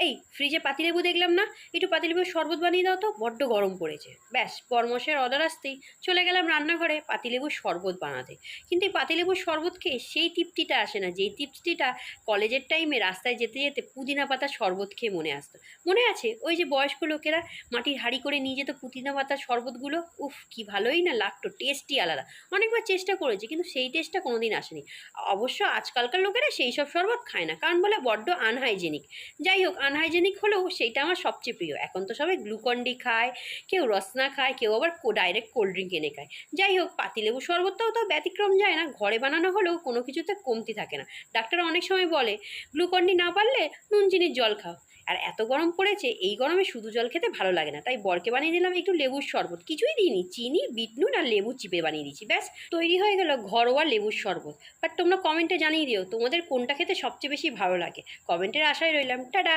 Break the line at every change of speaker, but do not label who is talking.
এই ফ্রিজে পাতিলেবু দেখলাম না, একটু পাতিলেবুর শরবত বানিয়ে দাও তো, বড্ড গরম পড়েছে। ব্যাস বরমশের অর্ডার আসতেই চলে গেলাম রান্নাঘরে পাতিলেবুর শরবত বানাতে। কিন্তু এই পাতিলেবুর শরবত খেয়ে সেই তৃপ্তিটা আসে না যেই তৃপ্তিটা কলেজের টাইমে রাস্তায় যেতে যেতে পুদিনা পাতার শরবত খেয়ে মনে আসতো। মনে আছে ওই যে বয়স্ক লোকেরা মাটির হাঁড়ি করে নিয়ে যেত পুদিনা পাতার শরবতগুলো? উফ, কি ভালোই না লাগতো, টেস্টই আলাদা। অনেকবার চেষ্টা করেছি কিন্তু সেই টেস্টটা কোনোদিন আসেনি। অবশ্য আজকালকার লোকেরা সেই সব শরবত খায় না, কারণ বলে বড্ড আনহাইজেনিক। যাই হোক, আনহাইজেনিক হলেও সেইটা আমার সবচেয়ে প্রিয়। এখন তো সবাই গ্লুকন-ডি খায়, কেউ রসনা খায়, কেউ আবার ডাইরেক্ট কোল্ড ড্রিঙ্ক এনে খায়। যাই হোক, পাতিলেবু শরবতটাও তো ব্যতিক্রম যায় না, ঘরে বানানো হলেও কোনো কিছুতে কমতি থাকে না। ডাক্তার অনেক সময় বলে গ্লুকন-ডি না পারলে নুন চিনির জল খাও। আর এত গরম পড়েছে, এই গরমে শুধু জল খেতে ভালো লাগে না, তাই বরকে বানিয়ে দিলাম একটু লেবুর শরবত। কিছুই দিইনি, চিনি, বিট নুন আর লেবু চিপে বানিয়ে দিয়েছি, ব্যাস তৈরি হয়ে গেল ঘরোয়া লেবুর শরবত। বাট তোমরা কমেন্টে জানিয়ে দিও তোমাদের কোনটা খেতে সবচেয়ে বেশি ভালো লাগে। কমেন্টের আশায় রইলাম। টাটা।